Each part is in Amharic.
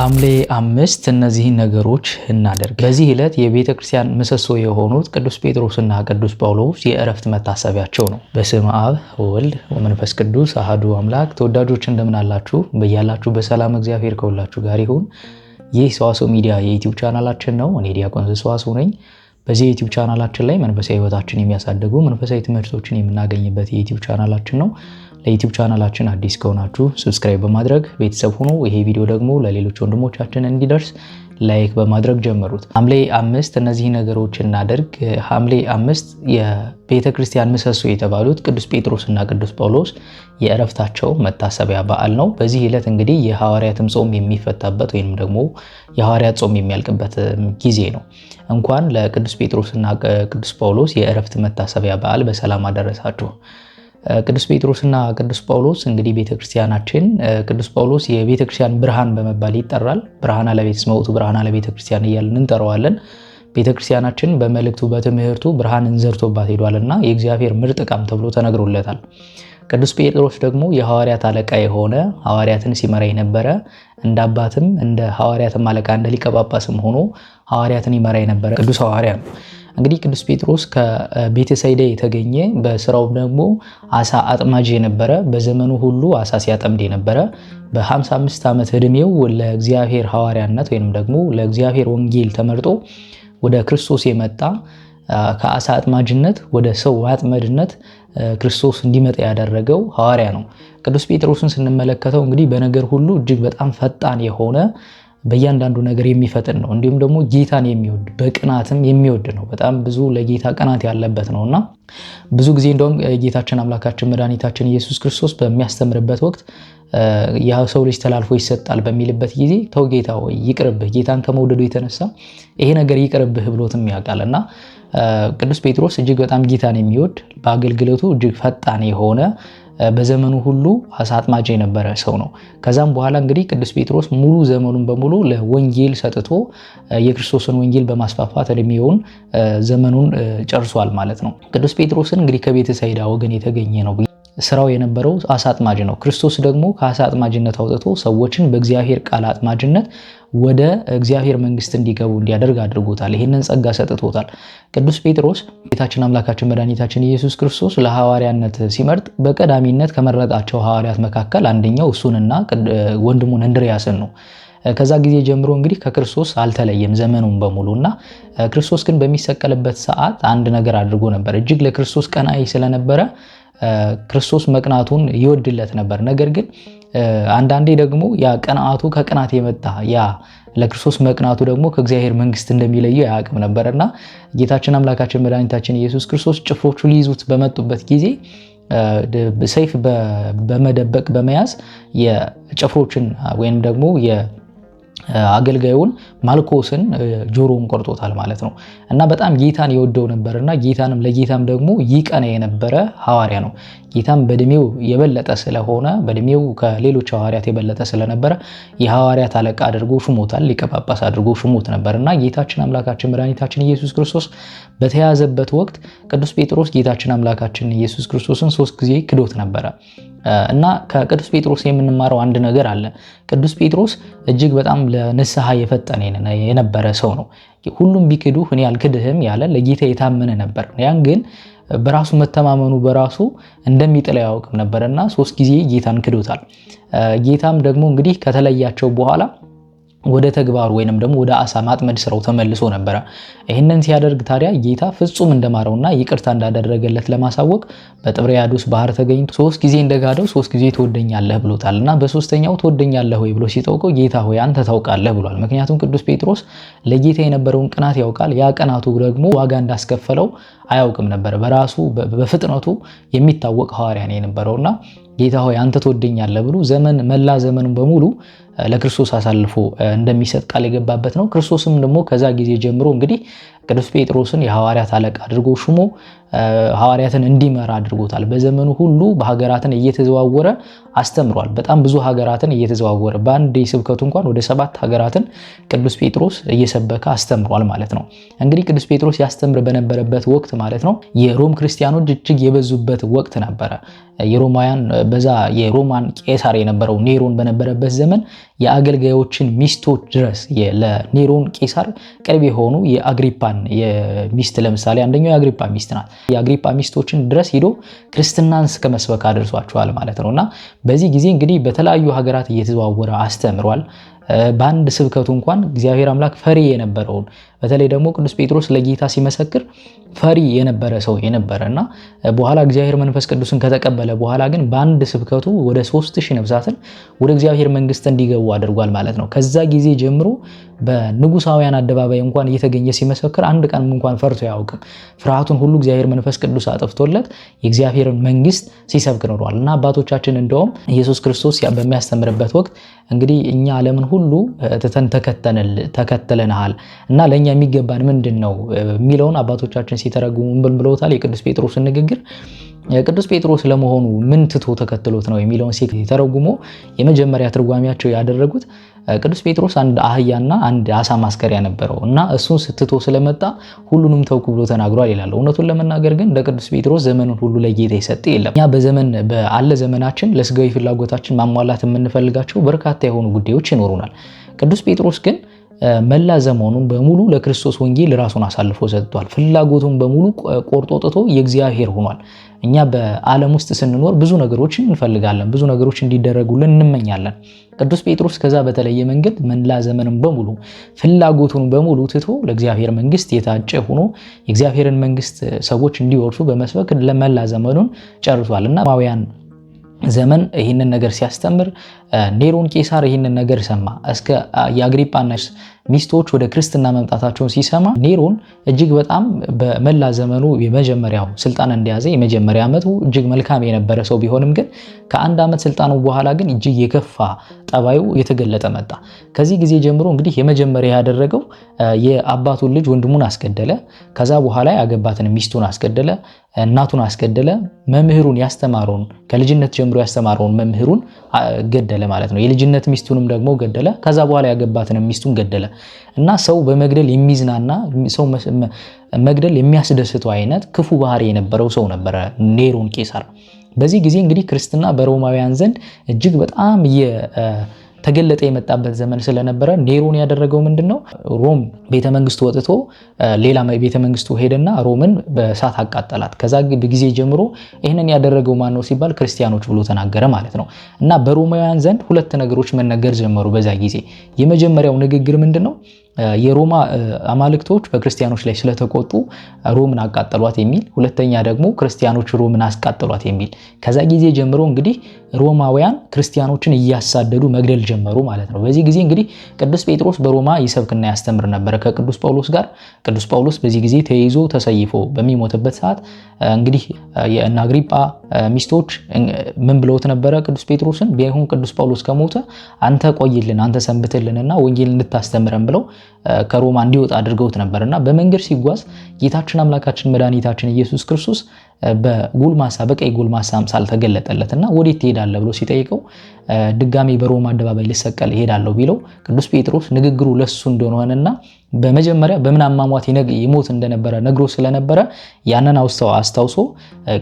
ሐምሌ 5 እነዚህን ነገሮች እናደርግ። በዚህ ዕለት የቤተ ክርስቲያን ምሰሶ የሆኑት ቅዱስ ጴጥሮስና ቅዱስ ጳውሎስ የእረፍት መታሰቢያቸው ነው። በስመ አብ ወወልድ ወመንፈስ ቅዱስ አሐዱ አምላክ። ተወዳጆች እንደምን አላችሁ? በያላችሁ በሰላም እግዚአብሔር ከሁላችሁ ጋር ይሁን። ይህ ሰዋስው ሚዲያ የዩቲዩብ ቻናላችን ነው። እኔ ዲያቆን ሰዋስው ነኝ። በዚህ የዩቲዩብ ቻናላችን ላይ መንፈሳዊ ሕይወታችን የሚያሳድጉ መንፈሳዊ ትምህርቶችን የምናገኝበት የዩቲዩብ ቻናላችን ነው። ለዩቲዩብ ቻናላችን አዲስ ከሆናችሁ ሰብስክራይብ በማድረግ ቤተሰብ ሁኑ። ይሄ ቪዲዮ ደግሞ ለሌሎች ወንድሞቻችን እንዲደርስ ላይክ በማድረግ ጀምሩት። ሐምሌ 5 እነዚህ ነገሮች እናደርግ። ሐምሌ 5 የቤተ ክርስቲያን ምሰሶ የተባሉት ቅዱስ ጴጥሮስና ቅዱስ ጳውሎስ የእረፍታቸው መታሰቢያ በዓል ነው። በዚህ ዕለት እንግዲህ የሐዋርያትም ጾም የሚፈታበት ወይንም ደግሞ የሐዋርያት ጾም የሚያልቅበት ጊዜ ነው። እንኳን ለቅዱስ ጴጥሮስና ቅዱስ ጳውሎስ የእረፍት መታሰቢያ በዓል በሰላም አደረሳችሁ። ቅዱስ ጴጥሮስና ቅዱስ ጳውሎስ እንግዲህ ቤተክርስቲያናችን ቅዱስ ጳውሎስ የቤተክርስቲያን ብርሃን በመባል ይጠራል። ብርሃነ ለቤተ ስመውቱ ብርሃነ ለቤተክርስቲያን እያልን እንጠራዋለን። ቤተክርስቲያናችን በመልእክቱ በትምህርቱ ብርሃንን ዘርቶባት ሄዷልና የእግዚአብሔር ምርጥ ዕቃም ተብሎ ተነግሮለታል። ቅዱስ ጴጥሮስ ደግሞ የሐዋርያት አለቃ የሆነ ሐዋርያትን ሲመራ የነበረ እንደ አባትም እንደ ሐዋርያትም አለቃ እንደ ሊቀ ጳጳስም ሆኖ ሐዋርያትን ይመራ የነበረ ቅዱስ ሐዋርያ ነው። እንግዲህ ቅዱስ ጴጥሮስ ከቤተሳይዳ የተገኘ በስራው ደግሞ አሳ አጥማጅ የነበረ በዘመኑ ሁሉ አሳ ሲያጠምድ የነበረ በ55 ዓመት ዕድሜው ለእግዚአብሔር ሐዋርያነት ወይንም ደግሞ ለእግዚአብሔር ወንጌል ተመርጦ ወደ ክርስቶስ የመጣ ከአሳ አጥማጅነት ወደ ሰው አጥመድነት ክርስቶስ እንዲመጣ ያደረገው ሐዋርያ ነው። ቅዱስ ጴጥሮስን ስንመለከተው እንግዲህ በነገር ሁሉ እጅግ በጣም ፈጣን የሆነ በእያንዳንዱ ነገር የሚፈጥን ነው። እንዲሁም ደግሞ ጌታን የሚወድ በቅናትም የሚወድ ነው። በጣም ብዙ ለጌታ ቅናት ያለበት ነውና ብዙ ጊዜ እንደውም ጌታችን አምላካችን መድኃኒታችን ኢየሱስ ክርስቶስ በሚያስተምርበት ወቅት ያ ሰው ልጅ ተላልፎ ይሰጣል በሚልበት ጊዜ ተው ጌታ ሆይ ይቅርብህ፣ ጌታን ከመውደዱ የተነሳ ይሄ ነገር ይቅርብህ ብሎትም ያውቃልና ቅዱስ ጴጥሮስ እጅግ በጣም ጌታን የሚወድ በአገልግሎቱ እጅግ ፈጣን የሆነ በዘመኑ ሁሉ አሳ አጥማጅ የነበረ ሰው ነው። ከዛም በኋላ እንግዲህ ቅዱስ ጴጥሮስ ሙሉ ዘመኑን በሙሉ ለወንጌል ሰጥቶ የክርስቶስን ወንጌል በማስፋፋት እድሜውን ዘመኑን ጨርሷል ማለት ነው። ቅዱስ ጴጥሮስን እንግዲህ ከቤተሳይዳ ወገን የተገኘ ነው። ስራው የነበረው አሳ አጥማጅ ነው። ክርስቶስ ደግሞ ከአሳ አጥማጅነት አውጥቶ ሰዎችን በእግዚአብሔር ቃል አጥማጅነት ወደ እግዚአብሔር መንግስት እንዲገቡ እንዲያደርግ አድርጎታል። ይህንን ጸጋ ሰጥቶታል። ቅዱስ ጴጥሮስ ጌታችን አምላካችን መድኃኒታችን ኢየሱስ ክርስቶስ ለሐዋርያነት ሲመርጥ በቀዳሚነት ከመረጣቸው ሐዋርያት መካከል አንደኛው እሱንና ወንድሙን እንድርያስን ነው። ከዛ ጊዜ ጀምሮ እንግዲህ ከክርስቶስ አልተለየም ዘመኑን በሙሉና ክርስቶስ ግን በሚሰቀልበት ሰዓት አንድ ነገር አድርጎ ነበር። እጅግ ለክርስቶስ ቀናኢ ስለነበረ ክርስቶስ መቅናቱን ይወድለት ነበር። ነገር ግን አንዳንዴ ደግሞ ያ ቀናቱ ከቅናት የመጣ ያ ለክርስቶስ መቅናቱ ደግሞ ከእግዚአብሔር መንግስት እንደሚለየው ያውቅም ነበርና ጌታችን አምላካችን መድኃኒታችን ኢየሱስ ክርስቶስ ጭፍሮቹ ሊይዙት በመጡበት ጊዜ ሰይፍ በመደበቅ በመያዝ የጭፍሮችን ወይም ደግሞ አገልጋዩን ማልኮስን ጆሮውን ቆርጦታል ማለት ነው። እና በጣም ጌታን ይወደው ነበርና ለጌታም ደግሞ ይቀና የነበረ ሐዋርያ ነው። ጌታም በእድሜው የበለጠ ስለሆነ በእድሜው ከሌሎች ሐዋርያት የበለጠ ስለነበረ የሐዋርያት አለቃ አድርጎ ሹሞታል፣ ሊቀ ጳጳስ አድርጎ ሹሞት ነበርና ጌታችን አምላካችን መድኃኒታችን ኢየሱስ ክርስቶስ በተያዘበት ወቅት ቅዱስ ጴጥሮስ ጌታችን አምላካችን ኢየሱስ ክርስቶስን 3 ጊዜ ክዶት ነበረ። እና ከቅዱስ ጴጥሮስ የምንማረው አንድ ነገር አለ። ቅዱስ ጴጥሮስ እጅግ በጣም ለንስሐ የፈጠነ የነበረ ሰው ነው። ሁሉም ቢክዱህ እኔ አልክድህም ያለ ለጌታ የታመነ ነበር። ያን ግን በራሱ መተማመኑ በራሱ እንደሚጥለው ያውቅም ነበርና 3 ጊዜ ጌታን ክዶታል። ጌታም ደግሞ እንግዲህ ከተለያቸው በኋላ ወደ ተግባሩ ወይንም ደግሞ ወደ አሳ ማጥመድ ስራው ተመልሶ ነበረ። ይህንን ሲያደርግ ታዲያ ጌታ ፍጹም እንደማረውና ይቅርታ እንዳደረገለት ለማሳወቅ በጥብርያዶስ ባህር ተገኝቶ 3 ጊዜ እንደጋደው 3 ጊዜ ትወደኛለህ ብሎታልና በሶስተኛው ትወደኛለህ ወይ ብሎ ሲጠይቀው ጌታ ሆይ አንተ ታውቃለህ ብሏል። ምክንያቱም ቅዱስ ጴጥሮስ ለጌታ የነበረውን ቅናት ያውቃል። ያ ቅናቱ ደግሞ ዋጋ እንዳስከፈለው አያውቅም ነበር። በራሱ በፍጥነቱ የሚታወቅ ሐዋርያ ነው የነበረውና ጌታ ሆይ አንተ ትወደኛለህ ብሎ መላ ዘመኑን በሙሉ ለክርስቶስ አሳልፎ እንደሚሰጥ ቃል የገባበት ነው። ክርስቶስም ደግሞ ከዛ ጊዜ ጀምሮ እንግዲህ ቅዱስ ጴጥሮስን የሐዋርያት አለቃ አድርጎ ሹሞ ሐዋርያትን እንዲመራ አድርጎታል። በዘመኑ ሁሉ በሀገራትን እየተዘዋወረ አስተምሯል። በጣም ብዙ ሀገራትን እየተዘዋወረ በአንድ ስብከቱ እንኳን ወደ 7 ሀገራትን ቅዱስ ጴጥሮስ እየሰበከ አስተምሯል ማለት ነው። እንግዲህ ቅዱስ ጴጥሮስ ያስተምር በነበረበት ወቅት ማለት ነው የሮም ክርስቲያኖች እጅግ የበዙበት ወቅት ነበረ። የሮማውያን በዛ የሮማን ቄሳር የነበረው ኔሮን በነበረበት ዘመን የአገልጋዮችን ሚስቶች ድረስ ለኔሮን ቄሳር ቅርብ የሆኑ የአግሪፓን ሚስት ለምሳሌ አንደኛው የአግሪፓ ሚስት ናት። የአግሪፓ ሚስቶችን ድረስ ሄዶ ክርስትናን እስከ መስበክ አድርሷቸዋል ማለት ነውና በዚህ ጊዜ እንግዲህ በተለያዩ ሀገራት እየተዘዋወረ አስተምሯል። በአንድ ስብከቱ እንኳን እግዚአብሔር አምላክ ፈሪ የነበረውን በተለይ ደግሞ ቅዱስ ጴጥሮስ ለጌታ ሲመሰክር ፈሪ የነበረ ሰው የነበረና በኋላ እግዚአብሔር መንፈስ ቅዱስን ከተቀበለ በኋላ ግን በአንድ ስብከቱ ወደ 3000 ነፍሳትን ወደ እግዚአብሔር መንግስት እንዲገቡ አድርጓል ማለት ነው። ከዛ ጊዜ ጀምሮ በንጉሳውያን አደባባይ እንኳን እየተገኘ ሲመሰክር አንድ ቀን እንኳን ፈርቶ ያውቅም። ፍርሃቱን ሁሉ እግዚአብሔር መንፈስ ቅዱስ አጥፍቶለት የእግዚአብሔርን መንግስት ሲሰብክ ኖሯል እና አባቶቻችን እንደውም ኢየሱስ ክርስቶስ በሚያስተምርበት ወቅት እንግዲህ እኛ ዓለምን ሁሉ ትተን ተከተለናል እና ለኛ የሚገባን ምንድነው የሚለውን አባቶቻችን ሲተረጉሙ ምን ብለውታል? የቅዱስ ጴጥሮስን ንግግር ቅዱስ ጴጥሮስ ለመሆኑ ምን ትቶ ተከትሎት ነው የሚለውን ሲተረጉሙ የመጀመሪያ ትርጓሜያቸው ያደረጉት ቅዱስ ጴጥሮስ አንድ አህያና አንድ አሳ ማስከሪያ ነበረው እና እሱን ስትቶ ስለመጣ ሁሉንም ተውኩ ብሎ ተናግሯል ይላል። እውነቱን ለመናገር ግን እንደ ቅዱስ ጴጥሮስ ዘመኑን ሁሉ ለጌታ የሰጠ የለም። እኛ በአለ ዘመናችን ለስጋዊ ፍላጎታችን ማሟላት የምንፈልጋቸው በርካታ የሆኑ ጉዳዮች ይኖሩናል። ቅዱስ ጴጥሮስ ግን መላ ዘመኑን በሙሉ ለክርስቶስ ወንጌል ራሱን አሳልፎ ሰጥቷል። ፍላጎቱን በሙሉ ቆርጦ ጥቶ የእግዚአብሔር ሆኗል። እኛ በዓለም ውስጥ ስንኖር ብዙ ነገሮችን እንፈልጋለን፣ ብዙ ነገሮች እንዲደረጉልን እንመኛለን። ቅዱስ ጴጥሮስ ከዛ በተለየ መንገድ መላ ዘመኑን በሙሉ ፍላጎቱን በሙሉ ትቶ ለእግዚአብሔር መንግስት የታጨ ሆኖ የእግዚአብሔርን መንግስት ሰዎች እንዲወርሱ በመስበክ ለመላ ዘመኑን ጨርሷል እና ማውያን ዘመን ይህንን ነገር ሲያስተምር ኔሮን ቄሳር ይህንን ነገር ሰማ። እስከ የአግሪጳና ሚስቶች ወደ ክርስትና መምጣታቸውን ሲሰማ ኔሮን እጅግ በጣም በመላ ዘመኑ የመጀመሪያው ስልጣን እንደያዘ የመጀመሪያ ዓመቱ እጅግ መልካም የነበረ ሰው ቢሆንም ግን ከአንድ ዓመት ስልጣኑ በኋላ ግን እጅግ የከፋ ጠባዩ የተገለጠ መጣ። ከዚህ ጊዜ ጀምሮ እንግዲህ የመጀመሪያ ያደረገው የአባቱን ልጅ ወንድሙን አስገደለ። ከዛ በኋላ ያገባትን ሚስቱን አስገደለ፣ እናቱን አስገደለ፣ መምህሩን ያስተማረውን ከልጅነት ጀምሮ ያስተማረውን መምህሩን ገደለ ማለት ነው። የልጅነት ሚስቱንም ደግሞ ገደለ። ከዛ በኋላ ያገባትን ሚስቱን ገደለ እና ሰው በመግደል የሚዝናና ሰው መግደል የሚያስደስተው አይነት ክፉ ባህሪ የነበረው ሰው ነበረ ኔሮን ቄሳር። በዚህ ጊዜ እንግዲህ ክርስትና በሮማውያን ዘንድ እጅግ በጣም ተገለጠ የመጣበት ዘመን ስለነበረ ኔሮን ያደረገው ምንድነው? ሮም ቤተመንግስቱ ወጥቶ ሌላ ቤተመንግስቱ ሄደና ሮምን በእሳት አቃጠላት። ከዛ ጊዜ ጀምሮ ይሄንን ያደረገው ማን ነው ሲባል ክርስቲያኖች ብሎ ተናገረ ማለት ነው። እና በሮማውያን ዘንድ ሁለት ነገሮች መነገር ጀመሩ በዛ ጊዜ። የመጀመሪያው ንግግር ምንድነው? የሮማ አማልክቶች በክርስቲያኖች ላይ ስለተቆጡ ሮምን አቃጠሏት የሚል፣ ሁለተኛ ደግሞ ክርስቲያኖች ሮምን አስቃጠሏት የሚል። ከዛ ጊዜ ጀምሮ እንግዲህ ሮማውያን ክርስቲያኖችን እያሳደዱ መግደል ጀመሩ ማለት ነው። በዚህ ጊዜ እንግዲህ ቅዱስ ጴጥሮስ በሮማ ይሰብክና ያስተምር ነበር ከቅዱስ ጳውሎስ ጋር። ቅዱስ ጳውሎስ በዚህ ጊዜ ተይዞ ተሰይፎ በሚሞትበት ሰዓት እንግዲህ የእነ አግሪጳ ሚስቶች ምን ብለውት ነበረ ቅዱስ ጴጥሮስን? ቢሆን ቅዱስ ጳውሎስ ከሞተ አንተ ቆይልን፣ አንተ ሰንብትልንና ወንጌል እንድታስተምረን ብለው ከሮማ እንዲወጣ አድርገውት ነበርና በመንገድ ሲጓዝ ጌታችን አምላካችን መድኃኒታችን ኢየሱስ ክርስቶስ በጎልማሳ በቀይ ጎልማሳ አምሳል ተገለጠለትና ወዴት ትሄዳለህ ብሎ ሲጠይቀው ድጋሜ በሮማ አደባባይ ልሰቀል እሄዳለሁ ቢለው ቅዱስ ጴጥሮስ ንግግሩ ለሱ እንደሆነና በመጀመሪያ በምን አሟሟት ይሞት እንደነበረ ነግሮ ስለነበረ ያንን አስታውሶ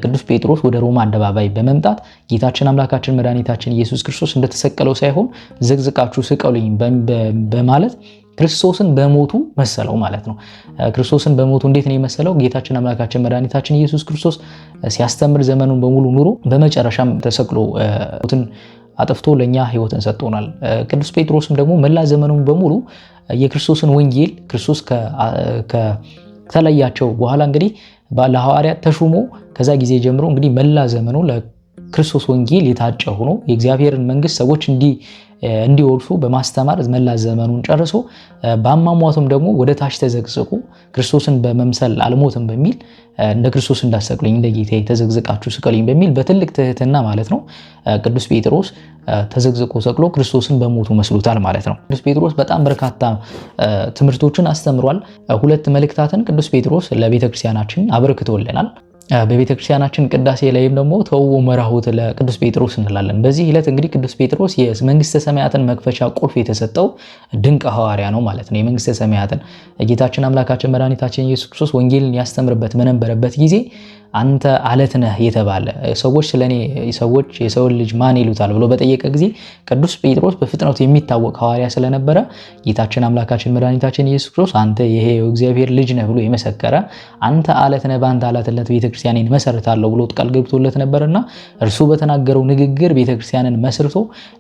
ቅዱስ ጴጥሮስ ወደ ሮማ አደባባይ በመምጣት ጌታችን አምላካችን መድኃኒታችን ኢየሱስ ክርስቶስ እንደተሰቀለው ሳይሆን ዘግዝቃችሁ ስቀሉኝ በማለት ክርስቶስን በሞቱ መሰለው ማለት ነው። ክርስቶስን በሞቱ እንዴት ነው የመሰለው? ጌታችን አምላካችን መድኃኒታችን ኢየሱስ ክርስቶስ ሲያስተምር ዘመኑን በሙሉ ኑሮ በመጨረሻም ተሰቅሎ ሞትን አጥፍቶ ለኛ ሕይወትን ሰጥቶናል። ቅዱስ ጴጥሮስም ደግሞ መላ ዘመኑን በሙሉ የክርስቶስን ወንጌል ክርስቶስ ከተለያቸው በኋላ እንግዲህ ለሐዋርያት ተሹሞ ከዛ ጊዜ ጀምሮ እንግዲህ መላ ዘመኑ ክርስቶስ ወንጌል የታጨ ሆኖ የእግዚአብሔርን መንግስት ሰዎች እንዲወርሱ በማስተማር መላ ዘመኑን ጨርሶ በአሟሟቱም ደግሞ ወደ ታች ተዘቅዝቁ ክርስቶስን በመምሰል አልሞትም በሚል እንደ ክርስቶስ እንዳሰቅሉኝ እንደ ጌታዬ ተዘቅዝቃችሁ ስቀሉኝ በሚል በትልቅ ትህትና ማለት ነው ቅዱስ ጴጥሮስ ተዘቅዝቆ ሰቅሎ ክርስቶስን በሞቱ መስሎታል ማለት ነው። ቅዱስ ጴጥሮስ በጣም በርካታ ትምህርቶችን አስተምሯል። ሁለት መልእክታትን ቅዱስ ጴጥሮስ ለቤተክርስቲያናችን አበርክቶልናል። በቤተክርስቲያናችን ቅዳሴ ላይም ደግሞ ተወው መራሁት ለቅዱስ ጴጥሮስ እንላለን። በዚህ ዕለት እንግዲህ ቅዱስ ጴጥሮስ የመንግስተ ሰማያትን መክፈቻ ቁልፍ የተሰጠው ድንቅ ሐዋርያ ነው ማለት ነው። የመንግስተ ሰማያትን ጌታችን አምላካችን መድኃኒታችን ኢየሱስ ክርስቶስ ወንጌልን ያስተምርበት በነበረበት ጊዜ አንተ አለት ነህ የተባለ ሰዎች ስለኔ ሰዎች የሰውን ልጅ ማን ይሉታል ብሎ በጠየቀ ጊዜ ቅዱስ ጴጥሮስ በፍጥነቱ የሚታወቅ ሐዋርያ ስለነበረ ጌታችን አምላካችን መድኃኒታችን ኢየሱስ ክርስቶስ አንተ ይሄ እግዚአብሔር ልጅ ነህ ብሎ የመሰከረ አንተ አለት ነህ በአንተ አለትነት ቤተክርስቲያንን መሰርታለሁ ብሎ ቃል ገብቶለት ነበርና እርሱ በተናገረው ንግግር ቤተክርስቲያንን መስርቶ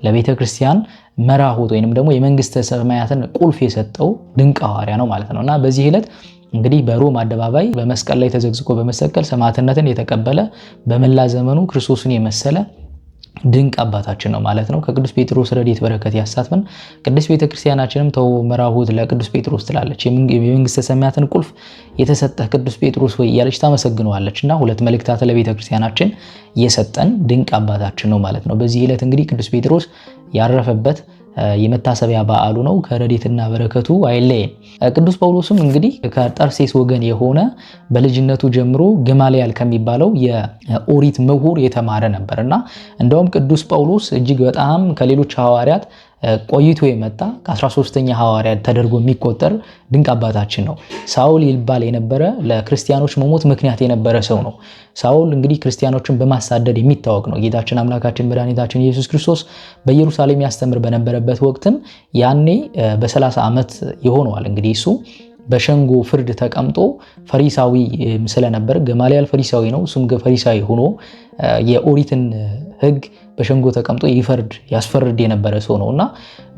ለቤተክርስቲያን መራሁት ወይንም ደግሞ የመንግስተ ሰማያትን ቁልፍ የሰጠው ድንቅ ሐዋርያ ነው ማለት ነውና በዚህ ዕለት እንግዲህ በሮም አደባባይ በመስቀል ላይ ተዘግዝቆ በመሰቀል ሰማዕትነትን የተቀበለ በመላ ዘመኑ ክርስቶስን የመሰለ ድንቅ አባታችን ነው ማለት ነው። ከቅዱስ ጴጥሮስ ረድኤት በረከት ያሳትፈን። ቅድስት ቤተክርስቲያናችንም ተው መራሁት ለቅዱስ ጴጥሮስ ትላለች። የመንግስተ ሰማያትን ቁልፍ የተሰጠ ቅዱስ ጴጥሮስ ወይ እያለች ታመሰግነዋለችና ሁለት መልእክታት ለቤተክርስቲያናችን የሰጠን ድንቅ አባታችን ነው ማለት ነው። በዚህ ዕለት እንግዲህ ቅዱስ ጴጥሮስ ያረፈበት የመታሰቢያ በዓሉ ነው። ከረድኤትና በረከቱ አይለየን። ቅዱስ ጳውሎስም እንግዲህ ከጠርሴስ ወገን የሆነ በልጅነቱ ጀምሮ ገማልያል ከሚባለው የኦሪት ምሁር የተማረ ነበርና እንደውም ቅዱስ ጳውሎስ እጅግ በጣም ከሌሎች ሐዋርያት ቆይቶ የመጣ ከ13ኛ ሐዋርያ ተደርጎ የሚቆጠር ድንቅ አባታችን ነው። ሳውል ይባል የነበረ ለክርስቲያኖች መሞት ምክንያት የነበረ ሰው ነው። ሳውል እንግዲህ ክርስቲያኖችን በማሳደድ የሚታወቅ ነው። ጌታችን አምላካችን መድኃኒታችን ኢየሱስ ክርስቶስ በኢየሩሳሌም ያስተምር በነበረበት ወቅትም ያኔ በ30 ዓመት ይሆነዋል እንግዲህ እሱ በሸንጎ ፍርድ ተቀምጦ ፈሪሳዊ ስለነበር ገማልያል ፈሪሳዊ ነው። እሱም ፈሪሳዊ ሆኖ የኦሪትን ሕግ በሸንጎ ተቀምጦ ያስፈርድ የነበረ ሰው ነውና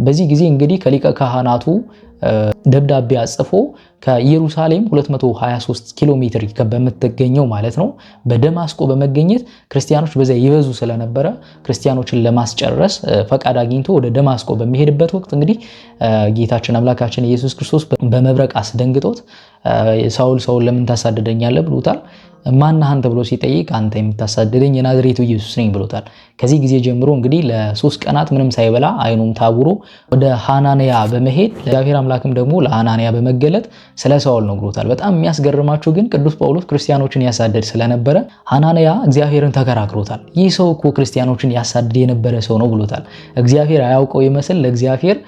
በዚህ ጊዜ እንግዲህ ከሊቀ ካህናቱ ደብዳቤ አጽፎ ከኢየሩሳሌም 223 ኪሎ ሜትር በምትገኘው ማለት ነው በደማስቆ በመገኘት ክርስቲያኖች በዛ ይበዙ ስለነበረ ክርስቲያኖችን ለማስጨረስ ፈቃድ አግኝቶ ወደ ደማስቆ በሚሄድበት ወቅት እንግዲህ ጌታችን አምላካችን ኢየሱስ ክርስቶስ በመብረቅ አስደንግጦት ሳውል ለምን ታሳደደኛለህ ብሎታል። ማነህ አንተ ብሎ ሲጠይቅ አንተ የምታሳደደኝ የናዝሬቱ ኢየሱስ ነኝ ብሎታል። ከዚህ ጊዜ ጀምሮ እንግዲህ ለ3 ቀናት ምንም ሳይበላ አይኑም ታውሮ ወደ ሐናንያ በመሄድ እግዚአብሔር አምላክም ደግሞ ለሐናንያ በመገለጥ ስለ ሳውል ነው ብሎታል። በጣም የሚያስገርማችሁ ግን ቅዱስ ጳውሎስ ክርስቲያኖችን ያሳደድ ስለነበረ ሐናንያ እግዚአብሔርን ተከራክሮታል። ይህ ሰው እኮ ክርስቲያኖችን ያሳደድ የነበረ ሰው ነው ብሎታል። እግዚአብሔር አያውቀው ይመስል ለእግዚአብሔር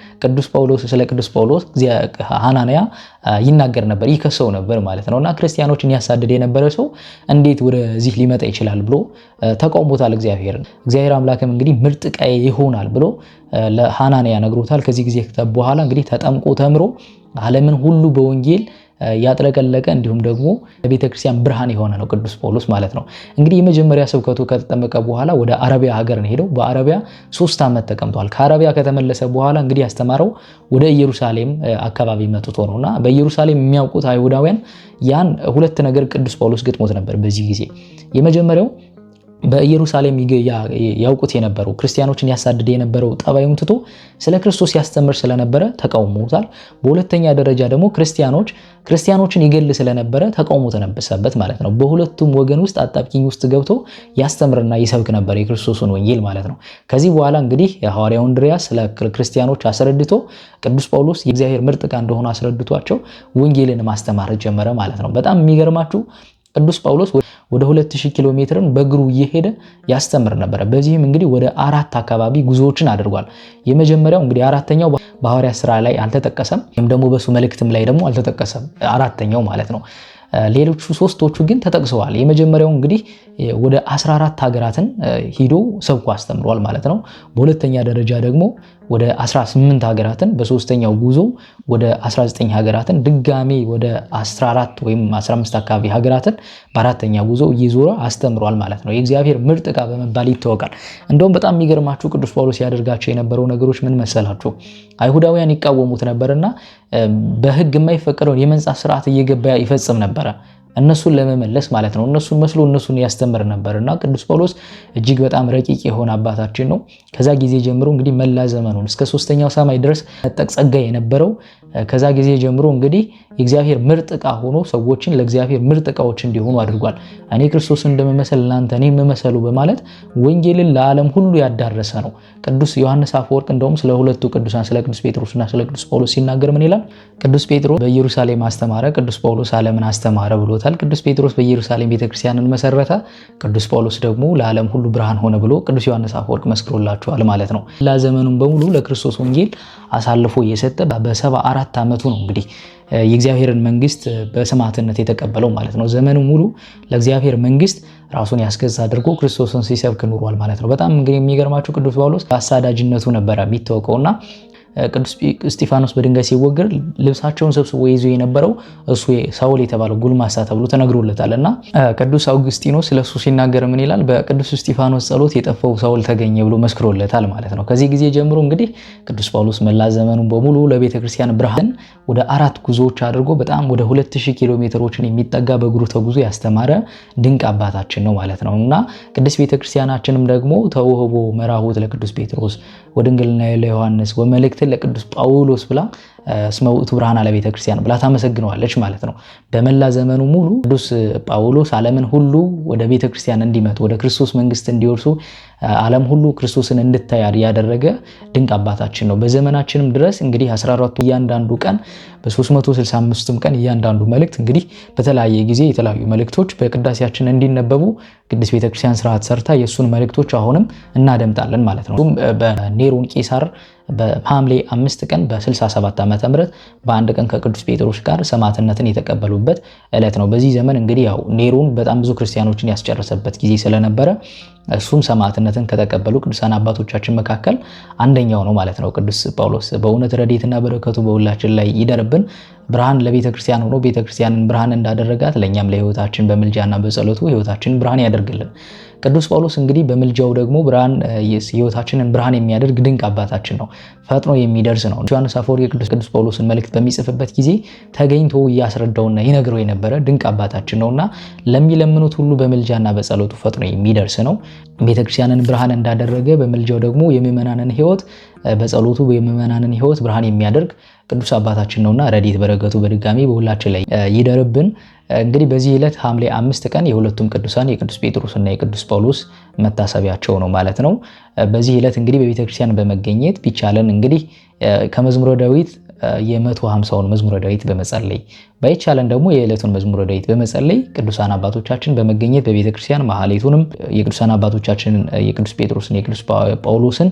ስለ ቅዱስ ጳውሎስ ሐናንያ ይናገር ነበር፣ ይከሰው ነበር ማለት ነውና ክርስቲያኖችን ያሳደድ የነበረ ሰው እንዴት ወደዚህ ሊመጣ ይችላል ብሎ ተቃውሞታል እግዚአብሔርን። እግዚአብሔር አምላክም እንግዲህ ምርጥ ቀይ ይሆናል ብሎ ለሐናንያ ነግሮታል። ከዚህ ጊዜ በኋላ እንግዲህ ተጠምቆ ተምሮ ዓለምን ሁሉ በወንጌል ያጥለቀለቀ እንዲሁም ደግሞ ለቤተክርስቲያን ብርሃን የሆነ ነው ቅዱስ ጳውሎስ ማለት ነው። እንግዲህ የመጀመሪያ ስብከቱ ከተጠመቀ በኋላ ወደ አረቢያ ሀገር ነው ሄደው በአረቢያ 3 ዓመት ተቀምጧል። ከአረቢያ ከተመለሰ በኋላ እንግዲህ ያስተማረው ወደ ኢየሩሳሌም አካባቢ መጥቶ ነውና በኢየሩሳሌም የሚያውቁት አይሁዳውያን ያን ሁለት ነገር ቅዱስ ጳውሎስ ገጥሞት ነበር በዚህ ጊዜ። የመጀመሪያው በኢየሩሳሌም ያውቁት የነበረው ክርስቲያኖችን ያሳደደ የነበረው ጠባዩን ትቶ ስለ ክርስቶስ ያስተምር ስለነበረ ተቃውሞታል። በሁለተኛ ደረጃ ደግሞ ክርስቲያኖችን ይገል ስለነበረ ተቃውሞ ተነበሰበት ማለት ነው። በሁለቱም ወገን ውስጥ አጣብቂኝ ውስጥ ገብቶ ያስተምርና ይሰብክ ነበር የክርስቶስን ወንጌል ማለት ነው። ከዚህ በኋላ እንግዲህ ሐዋርያው እንድርያስ ስለ ክርስቲያኖች አስረድቶ ቅዱስ ጳውሎስ የእግዚአብሔር ምርጥ ዕቃ እንደሆነ አስረድቷቸው ወንጌልን ማስተማር ጀመረ ማለት ነው። በጣም የሚገርማችሁ ቅዱስ ጳውሎስ ወደ 2000 ኪሎ ሜትርን በእግሩ እየሄደ ያስተምር ነበር። በዚህም እንግዲህ ወደ 4 አካባቢ ጉዞዎችን አድርጓል። የመጀመሪያው እንግዲህ አራተኛው በሐዋርያት ሥራ ላይ አልተጠቀሰም፣ ወይም ደግሞ በሱ መልእክትም ላይ ደግሞ አልተጠቀሰም፣ አራተኛው ማለት ነው። ሌሎቹ 3ቶቹ ግን ተጠቅሰዋል። የመጀመሪያው እንግዲህ ወደ 14 ሀገራትን ሂዶ ሰብኮ አስተምሯል ማለት ነው። በሁለተኛ ደረጃ ደግሞ ወደ 18 ሀገራትን፣ በሶስተኛው ጉዞ ወደ 19 ሀገራትን፣ ድጋሜ ወደ 14 ወይም 15 አካባቢ ሀገራትን በአራተኛ ጉዞ እየዞረ አስተምሯል ማለት ነው። የእግዚአብሔር ምርጥ ዕቃ በመባል ይታወቃል። እንደውም በጣም የሚገርማችሁ ቅዱስ ጳውሎስ ያደርጋቸው የነበረው ነገሮች ምን መሰላችሁ? አይሁዳውያን ይቃወሙት ነበርና በሕግ የማይፈቀደውን የመንጻት ስርዓት እየገባ ይፈጽም ነበረ። እነሱን ለመመለስ ማለት ነው። እነሱን መስሎ እነሱን ያስተምር ነበርና ቅዱስ ጳውሎስ እጅግ በጣም ረቂቅ የሆነ አባታችን ነው። ከዛ ጊዜ ጀምሮ እንግዲህ መላ ዘመኑን እስከ 3ኛው ሰማይ ድረስ መጠቅ ጸጋ የነበረው ከዛ ጊዜ ጀምሮ እንግዲህ የእግዚአብሔር ምርጥ ዕቃ ሆኖ ሰዎችን ለእግዚአብሔር ምርጥ ዕቃዎች እንዲሆኑ አድርጓል። እኔ ክርስቶስን እንደምመሰል እናንተ እኔን መመሰሉ በማለት ወንጌልን ለዓለም ሁሉ ያዳረሰ ነው። ቅዱስ ዮሐንስ አፈወርቅ እንደውም ስለ ሁለቱ ቅዱሳን ስለ ቅዱስ ጴጥሮስና ስለ ቅዱስ ጳውሎስ ሲናገር ምን ይላል? ቅዱስ ጴጥሮስ በኢየሩሳሌም አስተማረ፣ ቅዱስ ጳውሎስ ዓለምን አስተማረ ብሎታል። ቅዱስ ጴጥሮስ በኢየሩሳሌም ቤተክርስቲያንን መሰረተ፣ ቅዱስ ጳውሎስ ደግሞ ለዓለም ሁሉ ብርሃን ሆነ ብሎ ቅዱስ ዮሐንስ አፈወርቅ መስክሮላቸዋል ማለት ነው። ለዘመኑን በሙሉ ለክርስቶስ ወንጌል አሳልፎ እየሰጠ በ74 ዓመቱ ነው እንግዲህ የእግዚአብሔርን መንግስት በሰማዕትነት የተቀበለው ማለት ነው። ዘመኑ ሙሉ ለእግዚአብሔር መንግስት ራሱን ያስገዛ አድርጎ ክርስቶስን ሲሰብክ ኑሯል ማለት ነው። በጣም እንግዲህ የሚገርማችሁ ቅዱስ ጳውሎስ በአሳዳጅነቱ ነበረ የሚታወቀውና ቅዱስ እስጢፋኖስ በድንጋይ ሲወገር ልብሳቸውን ሰብስቦ ይዞ የነበረው እሱ ሳውል የተባለው ጉልማሳ ተብሎ ተነግሮለታልና ቅዱስ አውግስጢኖስ ስለሱ ሲናገር ምን ይላል? በቅዱስ እስጢፋኖስ ጸሎት የጠፋው ሳውል ተገኘ ብሎ መስክሮለታል ማለት ነው። ከዚህ ጊዜ ጀምሮ እንግዲህ ቅዱስ ጳውሎስ መላ ዘመኑን በሙሉ ለቤተክርስቲያን ብርሃን ወደ 4 ጉዞዎች አድርጎ በጣም ወደ 2000 ኪሎ ሜትሮችን የሚጠጋ በእግሩ ተጉዞ ያስተማረ ድንቅ አባታችን ነው ማለት ነው። እና ቅድስት ቤተክርስቲያናችንም ደግሞ ተውህቦ መራሁት ለቅዱስ ጴጥሮስ ወድንግልና ለዮሐንስ ወመልእክት ለቅዱስ ጳውሎስ ብላ እስመ ውእቱ ብርሃን ለቤተ ክርስቲያን ብላ ታመሰግነዋለች ማለት ነው። በመላ ዘመኑ ሙሉ ቅዱስ ጳውሎስ ዓለምን ሁሉ ወደ ቤተ ክርስቲያን እንዲመጡ ወደ ክርስቶስ መንግስት እንዲወርሱ ዓለም ሁሉ ክርስቶስን እንድታይ ያደረገ ድንቅ አባታችን ነው። በዘመናችንም ድረስ እንግዲህ 14ቱ እያንዳንዱ ቀን በ365ም ቀን እያንዳንዱ መልእክት እንግዲህ በተለያየ ጊዜ የተለያዩ መልእክቶች በቅዳሴያችን እንዲነበቡ ቅድስት ቤተክርስቲያን ስርዓት ሰርታ የሱን መልእክቶች አሁንም እናደምጣለን ማለት ነው። በኔሮን ቄሳር በሐምሌ 5 ቀን በ67 ዓመተ ምህረት በአንድ ቀን ከቅዱስ ጴጥሮስ ጋር ሰማዕትነትን የተቀበሉበት ዕለት ነው። በዚህ ዘመን እንግዲህ ያው ኔሮን በጣም ብዙ ክርስቲያኖችን ያስጨረሰበት ጊዜ ስለነበረ እሱም ሰማዕትነትን ከተቀበሉ ቅዱሳን አባቶቻችን መካከል አንደኛው ነው ማለት ነው ቅዱስ ጳውሎስ። በእውነት ረድኤትና በረከቱ በሁላችን ላይ ይደርብን። ብርሃን ለቤተ ክርስቲያን ሆኖ ቤተ ክርስቲያንን ብርሃን እንዳደረጋት ለኛም ለህይወታችን በምልጃና በጸሎቱ ህይወታችንን ብርሃን ያደርግልን። ቅዱስ ጳውሎስ እንግዲህ በምልጃው ደግሞ ብርሃን ህይወታችንን ብርሃን የሚያደርግ ድንቅ አባታችን ነው። ፈጥኖ የሚደርስ ነው። ዮሐንስ አፈወርቅ ቅዱስ ጳውሎስን መልእክት በሚጽፍበት ጊዜ ተገኝቶ እያስረዳውና ይነግረው የነበረ ድንቅ አባታችን ነውና ለሚለምኑት ሁሉ በምልጃና በጸሎቱ ፈጥኖ የሚደርስ ነው። ቤተክርስቲያንን ብርሃን እንዳደረገ በምልጃው ደግሞ የምእመናንን ህይወት በጸሎቱ የምእመናንን ህይወት ብርሃን የሚያደርግ ቅዱስ አባታችን ነውና ረድኤት በረከቱ በድጋሚ በሁላችን ላይ ይደርብን። እንግዲህ በዚህ ዕለት ሐምሌ 5 ቀን የሁለቱም ቅዱሳን የቅዱስ ጴጥሮስ እና የቅዱስ ጳውሎስ መታሰቢያቸው ነው ማለት ነው። በዚህ ዕለት እንግዲህ በቤተክርስቲያን በመገኘት ቢቻለን እንግዲህ ከመዝሙረ ዳዊት የ150ውን መዝሙረ ዳዊት በመጸለይ ባይቻለን ደግሞ የዕለቱን መዝሙረ ዳዊት በመጸለይ ቅዱሳን አባቶቻችን በመገኘት በቤተክርስቲያን ማህሌቱንም የቅዱሳን አባቶቻችን የቅዱስ ጴጥሮስን የቅዱስ ጳውሎስን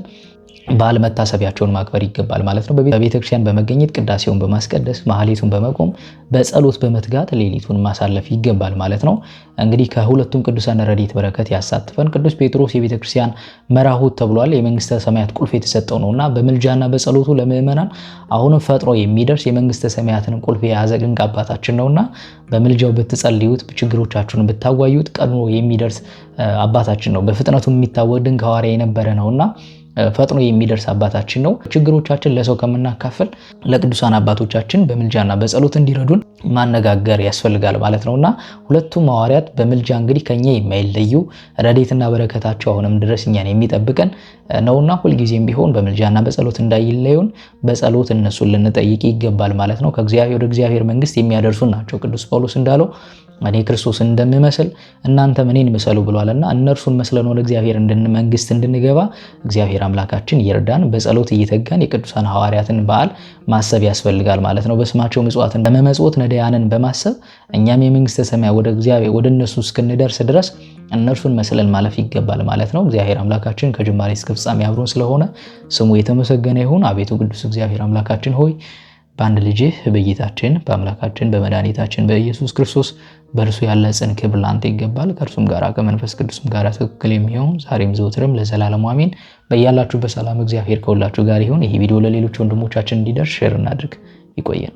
በዓል መታሰቢያቸውን ማክበር ይገባል ማለት ነው። በቤተክርስቲያን በመገኘት ቅዳሴውን በማስቀደስ ማህሌቱን በመቆም በጸሎት በመትጋት ሌሊቱን ማሳለፍ ይገባል ማለት ነው። እንግዲህ ከሁለቱም ቅዱሳን ረድኤት በረከት ያሳትፈን። ቅዱስ ጴጥሮስ የቤተክርስቲያን መራሁት ተብሏል። የመንግስተ ሰማያት ቁልፍ የተሰጠው ነውና በምልጃና በጸሎቱ ለምእመናን አሁንም ፈጥኖ የሚደርስ የመንግስተ ሰማያትን ቁልፍ የያዘ ድንቅ አባታችን ነውና በምልጃው ብትጸልዩት ችግሮቻችሁን ብታዋዩት ቀድሞ የሚደርስ አባታችን ነው። በፍጥነቱ የሚታወቅ ድንቅ ሐዋርያ የነበረ ነውና ፈጥኖ የሚደርስ አባታችን ነው። ችግሮቻችን ለሰው ከምናካፈል ለቅዱሳን አባቶቻችን በምልጃና በጸሎት እንዲረዱን ማነጋገር ያስፈልጋል ማለት ነውና ሁለቱም ሐዋርያት በምልጃ እንግዲህ ከኛ የማይለዩ ረድኤትና በረከታቸው አሁንም ድረስ እኛን የሚጠብቀን ነውና ሁልጊዜም ቢሆን በምልጃና በጸሎት እንዳይለዩን በጸሎት እነሱን ልንጠይቅ ይገባል ማለት ነው። ከእግዚአብሔር ወደ እግዚአብሔር መንግስት የሚያደርሱን ናቸው። ቅዱስ ጳውሎስ እንዳለው እኔ ክርስቶስን እንደምመስል እናንተም እኔን ምሰሉ ብሏልና እነርሱን መስለን ወደ እግዚአብሔር መንግስት እንድንገባ እግዚአብሔር አምላካችን ይርዳን። በጸሎት እየተጋን የቅዱሳን ሐዋርያትን በዓል ማሰብ ያስፈልጋል ማለት ነው። በስማቸው ምጽዋትን በመመጽወት ነዳያንን በማሰብ እኛም የመንግስተ ሰማይ ወደ እግዚአብሔር ወደ እነሱ እስክንደርስ ድረስ እነርሱን መስለን ማለፍ ይገባል ማለት ነው። እግዚአብሔር አምላካችን ከጅማሬ እስከ ፍጻሜ አብሮን ስለሆነ ስሙ የተመሰገነ ይሁን። አቤቱ ቅዱስ እግዚአብሔር አምላካችን ሆይ በአንድ ልጅህ በጌታችን በአምላካችን በመድኃኒታችን በኢየሱስ ክርስቶስ በእርሱ ያለ ጽን ክብር ላንተ ይገባል። ከእርሱም ጋር ከመንፈስ ቅዱስም ጋር ትክክል የሚሆን ዛሬም ዘወትርም ለዘላለሙ አሜን። በያላችሁበት ሰላም እግዚአብሔር ከሁላችሁ ጋር ይሁን። ይህ ቪዲዮ ለሌሎች ወንድሞቻችን እንዲደርስ ሼር እናድርግ። ይቆየን።